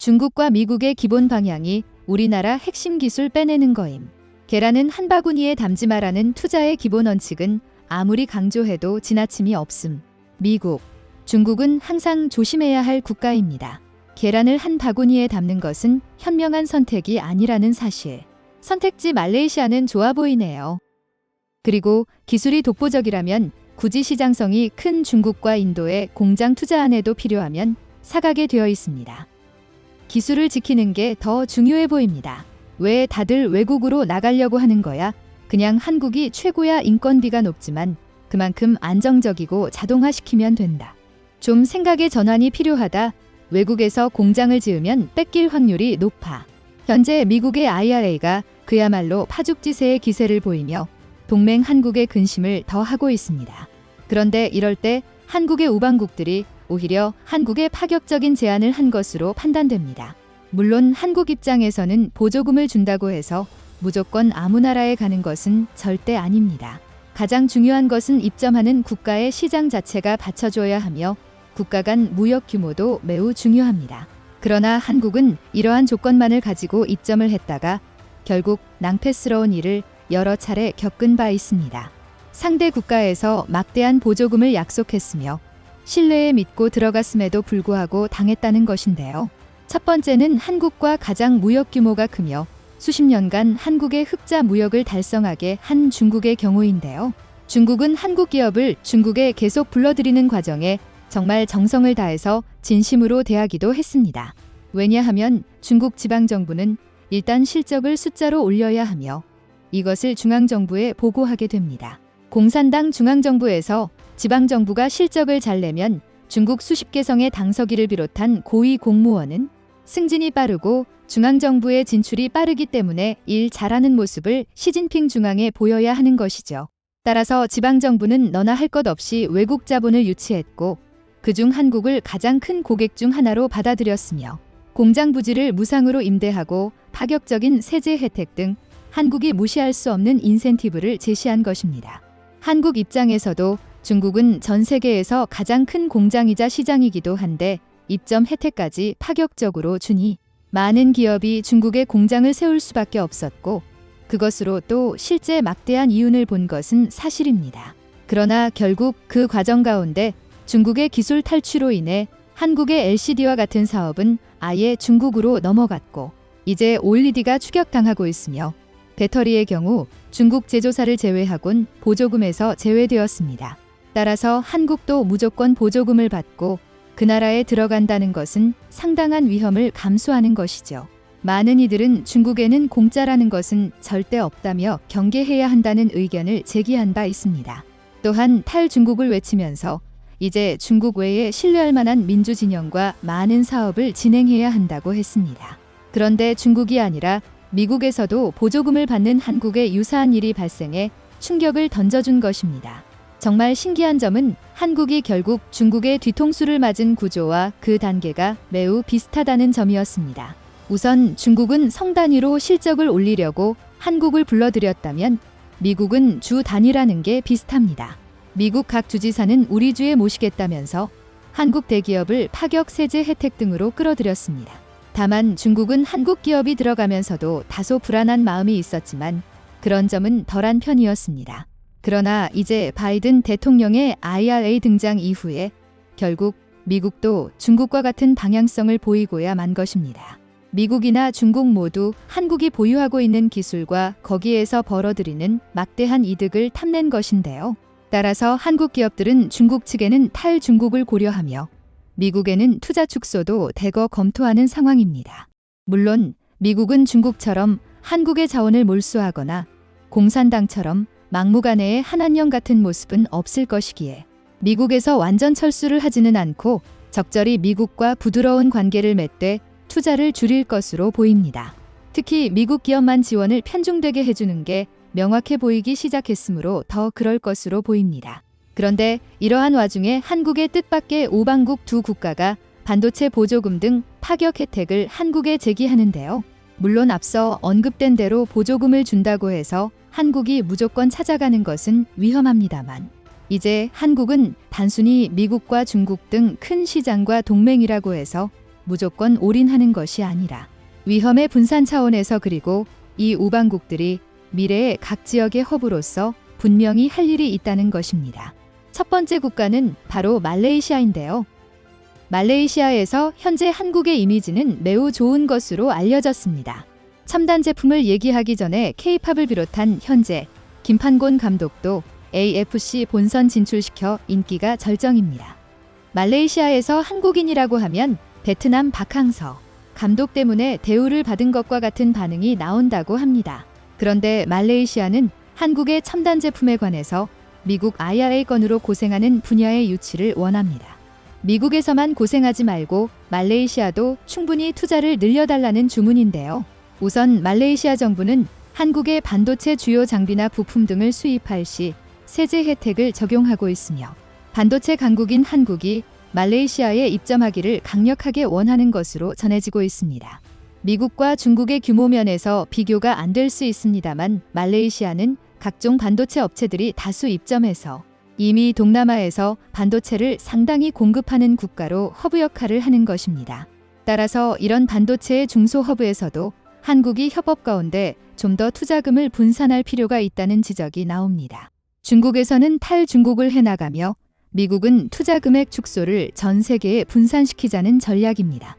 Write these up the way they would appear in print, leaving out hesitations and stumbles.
중국과 미국의 기본 방향이 우리나라 핵심 기술 빼내는 거임. 계란은 한 바구니에 담지 마라는 투자의 기본 원칙은 아무리 강조해도 지나침이 없음. 미국, 중국은 항상 조심해야 할 국가입니다. 계란을 한 바구니에 담는 것은 현명한 선택이 아니라는 사실. 선택지 말레이시아는 좋아 보이네요. 그리고 기술이 독보적이라면 굳이 시장성이 큰 중국과 인도에 공장 투자 안 해도 필요하면 사가게 되어 있습니다. 기술을 지키는 게 더 중요해 보입니다. 왜 다들 외국으로 나가려고 하는 거야? 그냥 한국이 최고야. 인건비가 높지만 그만큼 안정적이고 자동화시키면 된다. 좀 생각의 전환이 필요하다. 외국에서 공장을 지으면 뺏길 확률이 높아. 현재 미국의 IRA가 그야말로 파죽지세의 기세를 보이며 동맹 한국의 근심을 더 하고 있습니다. 그런데 이럴 때 한국의 우방국들이 오히려 한국에 파격적인 제안을 한 것으로 판단됩니다. 물론 한국 입장에서는 보조금을 준다고 해서 무조건 아무 나라에 가는 것은 절대 아닙니다. 가장 중요한 것은 입점하는 국가의 시장 자체가 받쳐줘야 하며 국가 간 무역 규모도 매우 중요합니다. 그러나 한국은 이러한 조건만을 가지고 입점을 했다가 결국 낭패스러운 일을 여러 차례 겪은 바 있습니다. 상대 국가에서 막대한 보조금을 약속했으며 신뢰에 믿고 들어갔음에도 불구하고 당했다는 것인데요. 첫 번째는 한국과 가장 무역 규모가 크며 수십 년간 한국의 흑자 무역을 달성하게 한 중국의 경우인데요. 중국은 한국 기업을 중국에 계속 불러들이는 과정에 정말 정성을 다해서 진심으로 대하기도 했습니다. 왜냐하면 중국 지방정부는 일단 실적을 숫자로 올려야 하며 이것을 중앙정부에 보고하게 됩니다. 공산당 중앙정부에서 지방정부가 실적을 잘 내면 중국 수십 개 성의 당서기를 비롯한 고위 공무원은 승진이 빠르고 중앙정부의 진출이 빠르기 때문에 일 잘하는 모습을 시진핑 중앙에 보여야 하는 것이죠. 따라서 지방정부는 너나 할 것 없이 외국 자본을 유치했고 그중 한국을 가장 큰 고객 중 하나로 받아들였으며 공장 부지를 무상으로 임대하고 파격적인 세제 혜택 등 한국이 무시할 수 없는 인센티브를 제시한 것입니다. 한국 입장에서도 중국은 전 세계에서 가장 큰 공장이자 시장이기도 한데 입점 혜택까지 파격적으로 주니 많은 기업이 중국에 공장을 세울 수밖에 없었고 그것으로 또 실제 막대한 이윤을 본 것은 사실입니다. 그러나 결국 그 과정 가운데 중국의 기술 탈취로 인해 한국의 LCD와 같은 사업은 아예 중국으로 넘어갔고 이제 OLED가 추격당하고 있으며 배터리의 경우 중국 제조사를 제외하곤 보조금에서 제외되었습니다. 따라서 한국도 무조건 보조금을 받고 그 나라에 들어간다는 것은 상당한 위험을 감수하는 것이죠. 많은 이들은 중국에는 공짜라는 것은 절대 없다며 경계해야 한다는 의견을 제기한 바 있습니다. 또한 탈중국을 외치면서 이제 중국 외에 신뢰할 만한 민주진영과 많은 사업을 진행해야 한다고 했습니다. 그런데 중국이 아니라 미국에서도 보조금을 받는 한국에 유사한 일이 발생해 충격을 던져준 것입니다. 정말 신기한 점은 한국이 결국 중국의 뒤통수를 맞은 구조와 그 단계가 매우 비슷하다는 점이었습니다. 우선 중국은 성 단위로 실적을 올리려고 한국을 불러들였다면 미국은 주 단위라는 게 비슷합니다. 미국 각 주지사는 우리 주에 모시겠다면서 한국 대기업을 파격 세제 혜택 등으로 끌어들였습니다. 다만 중국은 한국 기업이 들어가면서도 다소 불안한 마음이 있었지만 그런 점은 덜한 편이었습니다. 그러나 이제 바이든 대통령의 IRA 등장 이후에 결국 미국도 중국과 같은 방향성을 보이고야 만 것입니다. 미국이나 중국 모두 한국이 보유하고 있는 기술과 거기에서 벌어들이는 막대한 이득을 탐낸 것인데요. 따라서 한국 기업들은 중국 측에는 탈중국을 고려하며 미국에는 투자 축소도 대거 검토하는 상황입니다. 물론 미국은 중국처럼 한국의 자원을 몰수하거나 공산당처럼 막무가내의 한한령 같은 모습은 없을 것이기에 미국에서 완전 철수를 하지는 않고 적절히 미국과 부드러운 관계를 맺되 투자를 줄일 것으로 보입니다. 특히 미국 기업만 지원을 편중되게 해주는 게 명확해 보이기 시작했으므로 더 그럴 것으로 보입니다. 그런데 이러한 와중에 한국의 뜻밖의 우방국 두 국가가 반도체 보조금 등 파격 혜택을 한국에 제기하는데요. 물론 앞서 언급된 대로 보조금을 준다고 해서 한국이 무조건 찾아가는 것은 위험합니다만 이제 한국은 단순히 미국과 중국 등 큰 시장과 동맹이라고 해서 무조건 올인하는 것이 아니라 위험의 분산 차원에서 그리고 이 우방국들이 미래의 각 지역의 허브로서 분명히 할 일이 있다는 것입니다. 첫 번째 국가는 바로 말레이시아인데요. 말레이시아에서 현재 한국의 이미지는 매우 좋은 것으로 알려졌습니다. 첨단 제품을 얘기하기 전에 K-팝을 비롯한 현재 김판곤 감독도 AFC 본선 진출시켜 인기가 절정입니다. 말레이시아에서 한국인이라고 하면 베트남 박항서 감독 때문에 대우를 받은 것과 같은 반응이 나온다고 합니다. 그런데 말레이시아는 한국의 첨단 제품에 관해서 미국 IRA 건으로 고생하는 분야의 유치를 원합니다. 미국에서만 고생하지 말고 말레이시아도 충분히 투자를 늘려달라는 주문인데요. 우선 말레이시아 정부는 한국의 반도체 주요 장비나 부품 등을 수입할 시 세제 혜택을 적용하고 있으며 반도체 강국인 한국이 말레이시아에 입점하기를 강력하게 원하는 것으로 전해지고 있습니다. 미국과 중국의 규모 면에서 비교가 안 될 수 있습니다만 말레이시아는 각종 반도체 업체들이 다수 입점해서 이미 동남아에서 반도체를 상당히 공급하는 국가로 허브 역할을 하는 것입니다. 따라서 이런 반도체의 중소 허브에서도 한국이 협업 가운데 좀 더 투자금을 분산할 필요가 있다는 지적이 나옵니다. 중국에서는 탈중국을 해나가며 미국은 투자 금액 축소를 전 세계에 분산시키자는 전략입니다.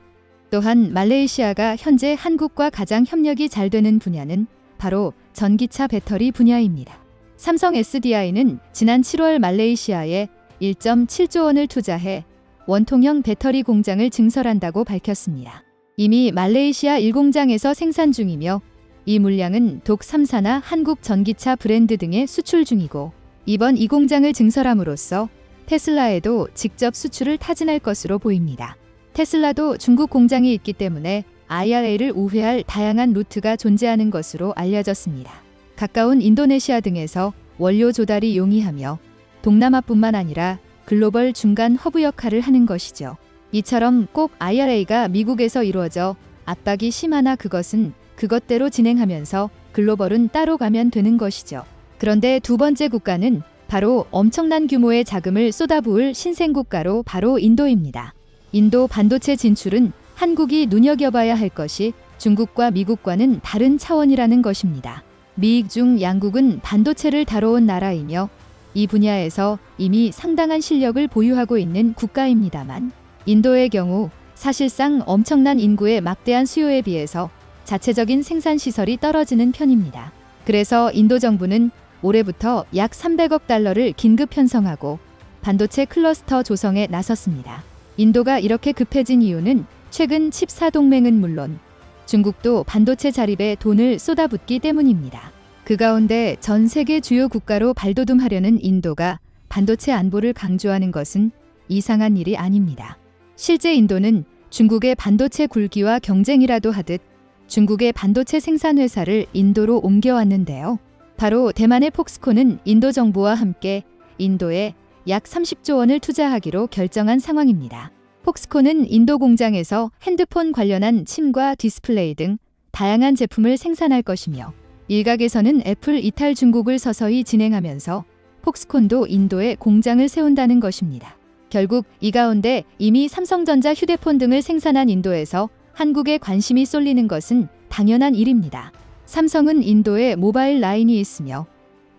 또한 말레이시아가 현재 한국과 가장 협력이 잘 되는 분야는 바로 전기차 배터리 분야입니다. 삼성 SDI는 지난 7월 말레이시아에 1.7조 원을 투자해 원통형 배터리 공장을 증설한다고 밝혔습니다. 이미 말레이시아 1공장에서 생산 중이며 이 물량은 독 3사나 한국 전기차 브랜드 등에 수출 중이고 이번 2공장을 증설함으로써 테슬라에도 직접 수출을 타진할 것으로 보입니다. 테슬라도 중국 공장이 있기 때문에 IRA를 우회할 다양한 루트가 존재하는 것으로 알려졌습니다. 가까운 인도네시아 등에서 원료 조달이 용이하며 동남아뿐만 아니라 글로벌 중간 허브 역할을 하는 것이죠. 이처럼 꼭 IRA가 미국에서 이루어져 압박이 심하나 그것은 그것대로 진행하면서 글로벌은 따로 가면 되는 것이죠. 그런데 두 번째 국가는 바로 엄청난 규모의 자금을 쏟아부을 신생국가로 바로 인도입니다. 인도 반도체 진출은 한국이 눈여겨봐야 할 것이 중국과 미국과는 다른 차원이라는 것입니다. 미익 중 양국은 반도체를 다뤄온 나라이며 이 분야에서 이미 상당한 실력을 보유하고 있는 국가입니다만 인도의 경우 사실상 엄청난 인구의 막대한 수요에 비해서 자체적인 생산 시설이 떨어지는 편입니다. 그래서 인도 정부는 올해부터 약 300억 달러를 긴급 편성하고 반도체 클러스터 조성에 나섰습니다. 인도가 이렇게 급해진 이유는 최근 칩 4동맹은 물론 중국도 반도체 자립에 돈을 쏟아붓기 때문입니다. 그 가운데 전 세계 주요 국가로 발돋움하려는 인도가 반도체 안보를 강조하는 것은 이상한 일이 아닙니다. 실제 인도는 중국의 반도체 굴기와 경쟁이라도 하듯 중국의 반도체 생산 회사를 인도로 옮겨왔는데요. 바로 대만의 폭스콘은 인도 정부와 함께 인도에 약 30조 원을 투자하기로 결정한 상황입니다. 폭스콘은 인도 공장에서 핸드폰 관련한 침과 디스플레이 등 다양한 제품을 생산할 것이며 일각에서는 애플 이탈 중국을 서서히 진행하면서 폭스콘도 인도에 공장을 세운다는 것입니다. 결국 이 가운데 이미 삼성전자 휴대폰 등을 생산한 인도에서 한국에 관심이 쏠리는 것은 당연한 일입니다. 삼성은 인도에 모바일 라인이 있으며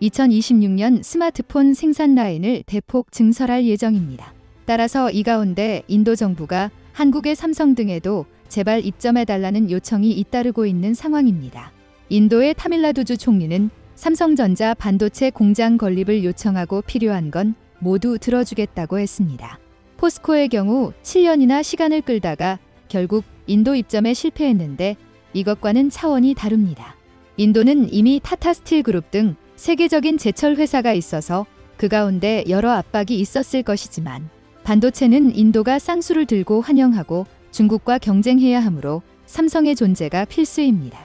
2026년 스마트폰 생산 라인을 대폭 증설할 예정입니다. 따라서 이 가운데 인도 정부가 한국의 삼성 등에도 제발 입점해달라는 요청이 잇따르고 있는 상황입니다. 인도의 타밀나두주 총리는 삼성전자 반도체 공장 건립을 요청하고 필요한 건 모두 들어주겠다고 했습니다. 포스코의 경우 7년이나 시간을 끌다가 결국 인도 입점에 실패했는데 이것과는 차원이 다릅니다. 인도는 이미 타타스틸 그룹 등 세계적인 제철 회사가 있어서 그 가운데 여러 압박이 있었을 것이지만 반도체는 인도가 쌍수를 들고 환영하고 중국과 경쟁해야 하므로 삼성의 존재가 필수입니다.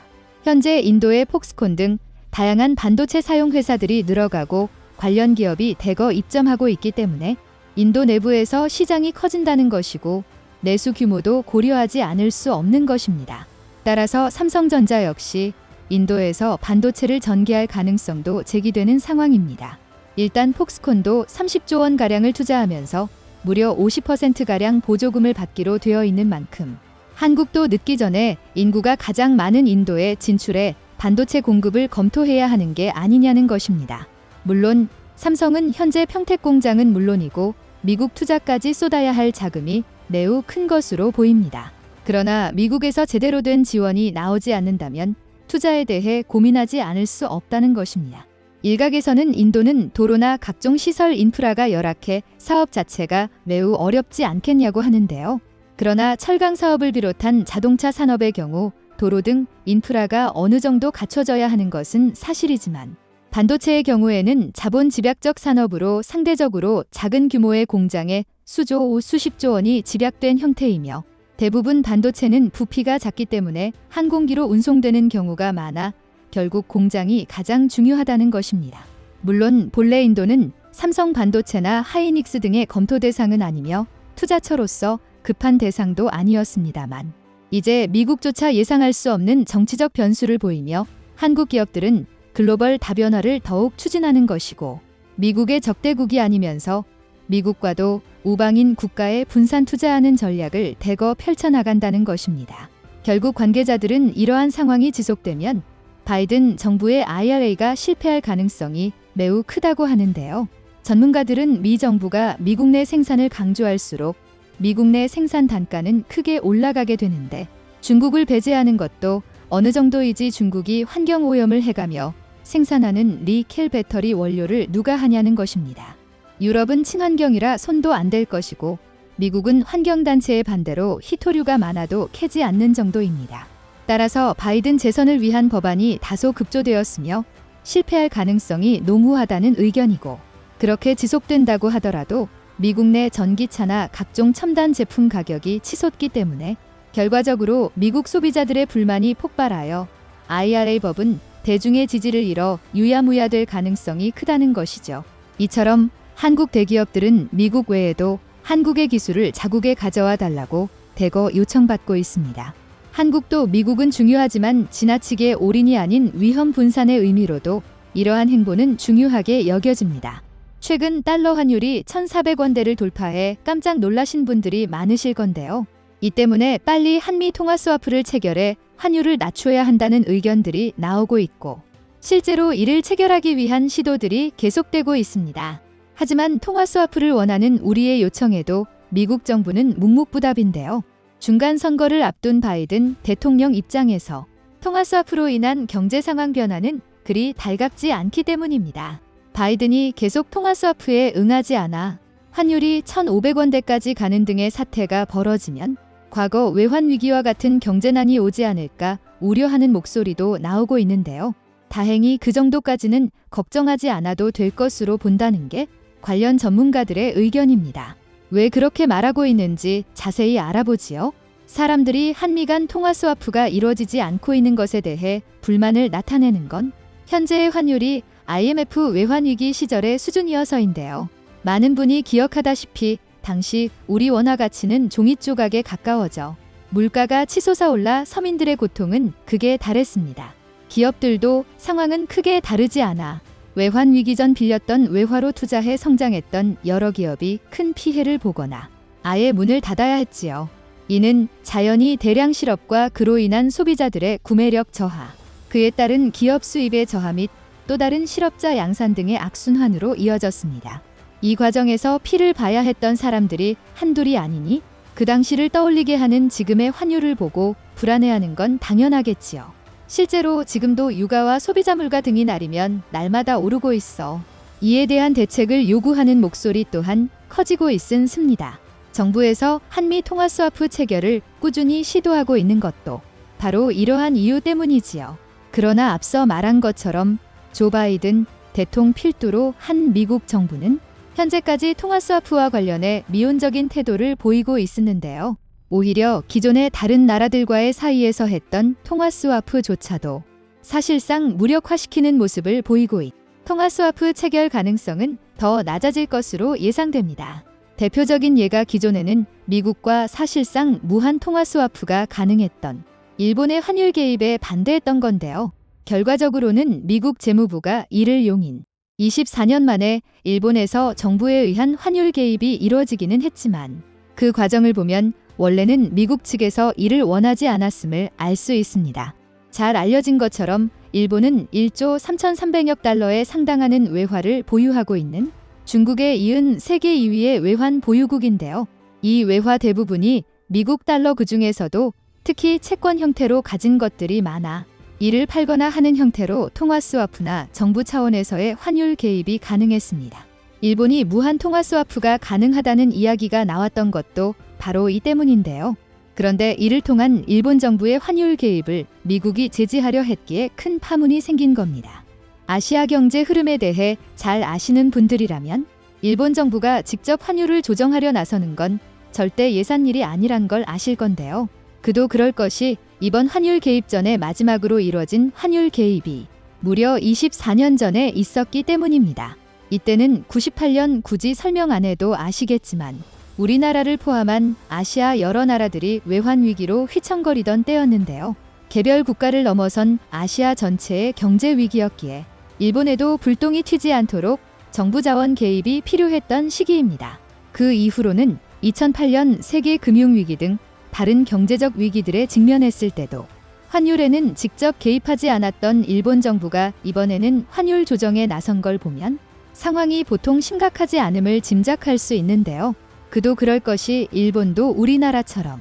현재 인도의 폭스콘 등 다양한 반도체 사용 회사들이 늘어가고 관련 기업이 대거 입점하고 있기 때문에 인도 내부에서 시장이 커진다는 것이고 내수 규모도 고려하지 않을 수 없는 것입니다. 따라서 삼성전자 역시 인도에서 반도체를 전개할 가능성도 제기되는 상황입니다. 일단 폭스콘도 30조 원가량을 투자하면서 무려 50%가량 보조금을 받기로 되어 있는 만큼 한국도 늦기 전에 인구가 가장 많은 인도에 진출해 반도체 공급을 검토해야 하는 게 아니냐는 것입니다. 물론 삼성은 현재 평택 공장은 물론이고 미국 투자까지 쏟아야 할 자금이 매우 큰 것으로 보입니다. 그러나 미국에서 제대로 된 지원이 나오지 않는다면 투자에 대해 고민하지 않을 수 없다는 것입니다. 일각에서는 인도는 도로나 각종 시설 인프라가 열악해 사업 자체가 매우 어렵지 않겠냐고 하는데요. 그러나 철강 사업을 비롯한 자동차 산업의 경우 도로 등 인프라가 어느 정도 갖춰져야 하는 것은 사실이지만 반도체의 경우에는 자본 집약적 산업으로 상대적으로 작은 규모의 공장에 수조 수십조 원이 집약된 형태이며 대부분 반도체는 부피가 작기 때문에 항공기로 운송되는 경우가 많아 결국 공장이 가장 중요하다는 것입니다. 물론 본래 인도는 삼성 반도체나 하이닉스 등의 검토 대상은 아니며 투자처로서 급한 대상도 아니었습니다만 이제 미국조차 예상할 수 없는 정치적 변수를 보이며 한국 기업들은 글로벌 다변화를 더욱 추진하는 것이고 미국의 적대국이 아니면서 미국과도 우방인 국가에 분산 투자하는 전략을 대거 펼쳐나간다는 것입니다. 결국 관계자들은 이러한 상황이 지속되면 바이든 정부의 IRA가 실패할 가능성이 매우 크다고 하는데요. 전문가들은 미 정부가 미국 내 생산을 강조할수록 미국 내 생산 단가는 크게 올라가게 되는데 중국을 배제하는 것도 어느 정도이지 중국이 환경 오염을 해가며 생산하는 니켈 배터리 원료를 누가 하냐는 것입니다. 유럽은 친환경이라 손도 안 댈 것이고 미국은 환경단체의 반대로 희토류가 많아도 캐지 않는 정도입니다. 따라서 바이든 재선을 위한 법안이 다소 급조되었으며 실패할 가능성이 농후하다는 의견이고 그렇게 지속된다고 하더라도 미국 내 전기차나 각종 첨단 제품 가격이 치솟기 때문에 결과적으로 미국 소비자들의 불만이 폭발하여 IRA 법은 대중의 지지를 잃어 유야무야될 가능성이 크다는 것이죠. 이처럼 한국 대기업들은 미국 외에도 한국의 기술을 자국에 가져와 달라고 대거 요청받고 있습니다. 한국도 미국은 중요하지만 지나치게 올인이 아닌 위험 분산의 의미로도 이러한 행보는 중요하게 여겨집니다. 최근 달러 환율이 1,400원대를 돌파해 깜짝 놀라신 분들이 많으실 건데요. 이 때문에 빨리 한미 통화 스와프를 체결해 환율을 낮춰야 한다는 의견들이 나오고 있고 실제로 이를 체결하기 위한 시도들이 계속되고 있습니다. 하지만 통화 스와프를 원하는 우리의 요청에도 미국 정부는 묵묵부답인데요. 중간 선거를 앞둔 바이든 대통령 입장에서 통화 스와프로 인한 경제 상황 변화는 그리 달갑지 않기 때문입니다. 바이든이 계속 통화 스와프에 응하지 않아 환율이 1,500원대까지 가는 등의 사태가 벌어지면 과거 외환 위기와 같은 경제난이 오지 않을까 우려하는 목소리도 나오고 있는데요. 다행히 그 정도까지는 걱정하지 않아도 될 것으로 본다는 게 관련 전문가들의 의견입니다. 왜 그렇게 말하고 있는지 자세히 알아보지요. 사람들이 한미 간 통화 스와프가 이루어지지 않고 있는 것에 대해 불만을 나타내는 건 현재의 환율이 IMF 외환위기 시절의 수준이어서인데요. 많은 분이 기억하다시피 당시 우리 원화 가치는 종이 조각에 가까워져 물가가 치솟아 올라 서민들의 고통은 극에 달했습니다. 기업들도 상황은 크게 다르지 않아 외환 위기 전 빌렸던 외화로 투자해 성장했던 여러 기업이 큰 피해를 보거나 아예 문을 닫아야 했지요. 이는 자연히 대량 실업과 그로 인한 소비자들의 구매력 저하, 그에 따른 기업 수입의 저하 및 또 다른 실업자 양산 등의 악순환으로 이어졌습니다. 이 과정에서 피를 봐야 했던 사람들이 한둘이 아니니 그 당시를 떠올리게 하는 지금의 환율을 보고 불안해하는 건 당연하겠지요. 실제로 지금도 유가와 소비자 물가 등이 날이면 날마다 오르고 있어 이에 대한 대책을 요구하는 목소리 또한 커지고 있습니다. 정부에서 한미 통화 스와프 체결을 꾸준히 시도하고 있는 것도 바로 이러한 이유 때문이지요. 그러나 앞서 말한 것처럼 조 바이든 대통령 필두로 한 미국 정부는 현재까지 통화 스와프와 관련해 미온적인 태도를 보이고 있었는데요. 오히려 기존의 다른 나라들과의 사이에서 했던 통화 스와프조차도 사실상 무력화시키는 모습을 보이고 통화 스와프 체결 가능성은 더 낮아질 것으로 예상됩니다. 대표적인 예가 기존에는 미국과 사실상 무한 통화 스와프가 가능했던 일본의 환율 개입에 반대했던 건데요. 결과적으로는 미국 재무부가 이를 용인 24년 만에 일본에서 정부에 의한 환율 개입이 이루어지기는 했지만 그 과정을 보면 원래는 미국 측에서 이를 원하지 않았음을 알 수 있습니다. 잘 알려진 것처럼 일본은 1조 3,300억 달러에 상당하는 외화를 보유하고 있는 중국에 이은 세계 2위의 외환 보유국인데요. 이 외화 대부분이 미국 달러 그중에서도 특히 채권 형태로 가진 것들이 많아 이를 팔거나 하는 형태로 통화 스와프나 정부 차원에서의 환율 개입이 가능했습니다. 일본이 무한 통화 스와프가 가능하다는 이야기가 나왔던 것도 바로 이 때문인데요. 그런데 이를 통한 일본 정부의 환율 개입을 미국이 제지하려 했기에 큰 파문이 생긴 겁니다. 아시아 경제 흐름에 대해 잘 아시는 분들이라면 일본 정부가 직접 환율을 조정하려 나서는 건 절대 예산 일이 아니란 걸 아실 건데요. 그도 그럴 것이 이번 환율 개입 전에 마지막으로 이뤄진 환율 개입이 무려 24년 전에 있었기 때문입니다. 이때는 98년 굳이 설명 안 해도 아시겠지만 우리나라를 포함한 아시아 여러 나라들이 외환 위기로 휘청거리던 때였는데요. 개별 국가를 넘어선 아시아 전체의 경제 위기였기에 일본에도 불똥이 튀지 않도록 정부 자원 개입이 필요했던 시기입니다. 그 이후로는 2008년 세계 금융위기 등 다른 경제적 위기들에 직면했을 때도 환율에는 직접 개입하지 않았던 일본 정부가 이번에는 환율 조정에 나선 걸 보면 상황이 보통 심각하지 않음을 짐작할 수 있는데요. 그도 그럴 것이 일본도 우리나라처럼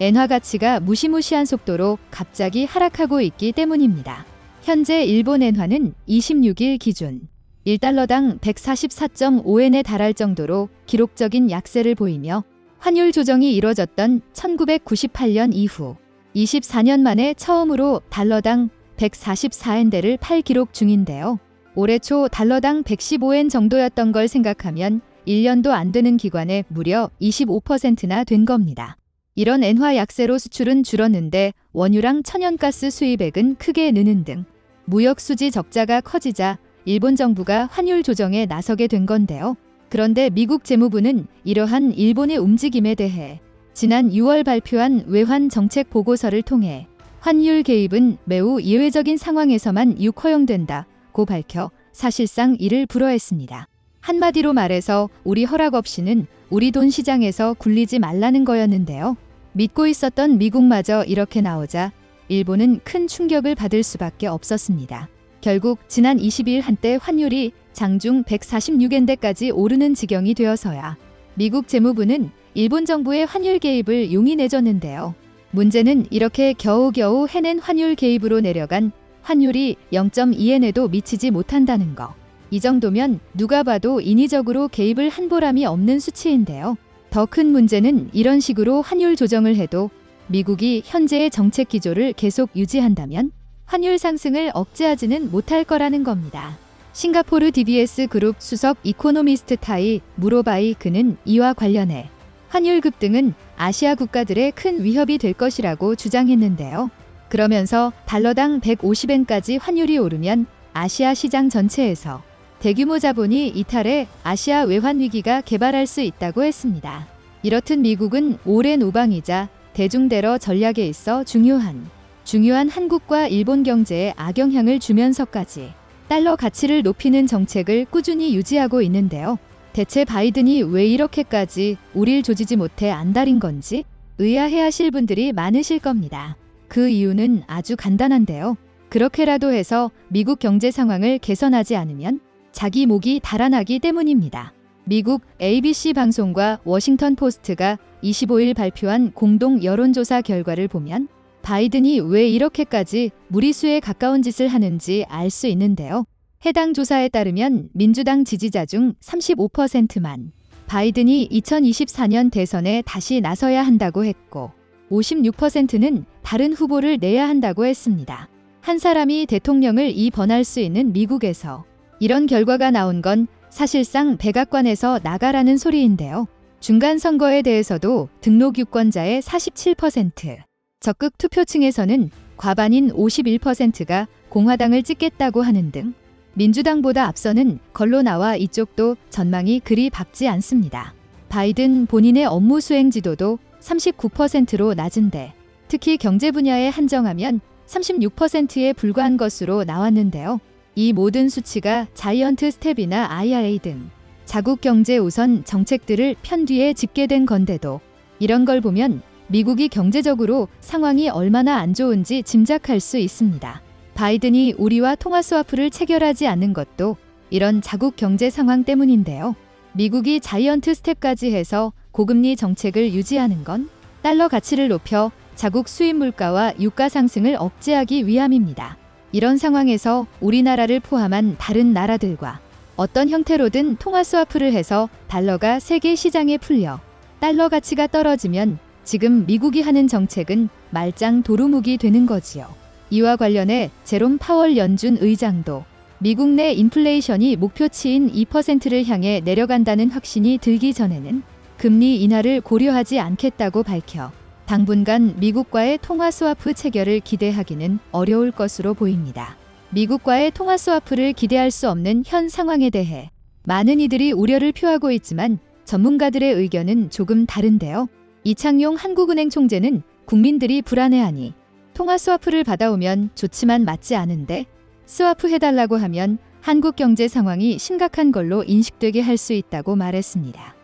엔화 가치가 무시무시한 속도로 갑자기 하락하고 있기 때문입니다. 현재 일본 엔화는 26일 기준 1달러당 144.5엔에 달할 정도로 기록적인 약세를 보이며 환율 조정이 이뤄졌던 1998년 이후 24년 만에 처음으로 달러당 144엔대를 팔 기록 중인데요. 올해 초 달러당 115엔 정도였던 걸 생각하면 1년도 안 되는 기간에 무려 25%나 된 겁니다. 이런 엔화 약세로 수출은 줄었는데 원유랑 천연가스 수입액은 크게 느는 등 무역 수지 적자가 커지자 일본 정부가 환율 조정에 나서게 된 건데요. 그런데 미국 재무부는 이러한 일본의 움직임에 대해 지난 6월 발표한 외환 정책 보고서를 통해 환율 개입은 매우 예외적인 상황에서만 허용된다고 밝혀 사실상 이를 불허했습니다. 한마디로 말해서 우리 허락 없이는 우리 돈 시장에서 굴리지 말라는 거였는데요. 믿고 있었던 미국마저 이렇게 나오자 일본은 큰 충격을 받을 수밖에 없었습니다. 결국 지난 20일 한때 환율이 장중 146엔대까지 오르는 지경이 되어서야 미국 재무부는 일본 정부의 환율 개입을 용인해줬는데요. 문제는 이렇게 겨우겨우 해낸 환율 개입으로 내려간 환율이 0.2엔에도 미치지 못한다는 거. 이 정도면 누가 봐도 인위적으로 개입을 한 보람이 없는 수치인데요. 더 큰 문제는 이런 식으로 환율 조정을 해도 미국이 현재의 정책 기조를 계속 유지한다면 환율 상승을 억제하지는 못할 거라는 겁니다. 싱가포르 DBS 그룹 수석 이코노미스트 타이 무로바이 그는 이와 관련해 환율 급등은 아시아 국가들의 큰 위협이 될 것이라고 주장했는데요. 그러면서 달러당 150엔까지 환율이 오르면 아시아 시장 전체에서 대규모 자본이 이탈해 아시아 외환 위기가 개발할 수 있다고 했습니다. 이렇듯 미국은 오랜 우방이자 대중대러 전략에 있어 중요한 한국과 일본 경제에 악영향을 주면서까지 달러 가치를 높이는 정책을 꾸준히 유지하고 있는데요. 대체 바이든이 왜 이렇게까지 우릴 조지지 못해 안달인 건지 의아해하실 분들이 많으실 겁니다. 그 이유는 아주 간단한데요. 그렇게라도 해서 미국 경제 상황을 개선하지 않으면 자기 목이 달아나기 때문입니다. 미국 ABC 방송과 워싱턴 포스트가 25일 발표한 공동 여론조사 결과를 보면 바이든이 왜 이렇게까지 무리수에 가까운 짓을 하는지 알 수 있는데요. 해당 조사에 따르면 민주당 지지자 중 35%만 바이든이 2024년 대선에 다시 나서야 한다고 했고 56%는 다른 후보를 내야 한다고 했습니다. 한 사람이 대통령을 이번할 수 있는 미국에서 이런 결과가 나온 건 사실상 백악관에서 나가라는 소리인데요. 중간 선거에 대해서도 등록 유권자의 47%, 적극 투표층에서는 과반인 51%가 공화당을 찍겠다고 하는 등 민주당보다 앞서는 걸로 나와 이쪽도 전망이 그리 밝지 않습니다. 바이든 본인의 업무 수행 지도도 39%로 낮은데 특히 경제 분야에 한정하면 36%에 불과한 것으로 나왔는데요. 이 모든 수치가 자이언트 스텝이나 IRA 등 자국 경제 우선 정책들을 편뒤에 집계된 건데도 이런 걸 보면 미국이 경제적으로 상황이 얼마나 안 좋은지 짐작할 수 있습니다. 바이든이 우리와 통화 스와프를 체결하지 않는 것도 이런 자국 경제 상황 때문인데요. 미국이 자이언트 스텝까지 해서 고금리 정책을 유지하는 건 달러 가치를 높여 자국 수입 물가와 유가 상승을 억제하기 위함입니다. 이런 상황에서 우리나라를 포함한 다른 나라들과 어떤 형태로든 통화 스와프를 해서 달러가 세계 시장에 풀려 달러 가치가 떨어지면 지금 미국이 하는 정책은 말짱 도루묵이 되는 거지요. 이와 관련해 제롬 파월 연준 의장도 미국 내 인플레이션이 목표치인 2%를 향해 내려간다는 확신이 들기 전에는 금리 인하를 고려하지 않겠다고 밝혀 당분간 미국과의 통화 스와프 체결을 기대하기는 어려울 것으로 보입니다. 미국과의 통화 스와프를 기대할 수 없는 현 상황에 대해 많은 이들이 우려를 표하고 있지만 전문가들의 의견은 조금 다른데요. 이창용 한국은행 총재는 국민들이 불안해하니 통화 스와프를 받아오면 좋지만 맞지 않은데 스와프 해달라고 하면 한국 경제 상황이 심각한 걸로 인식되게 할 수 있다고 말했습니다.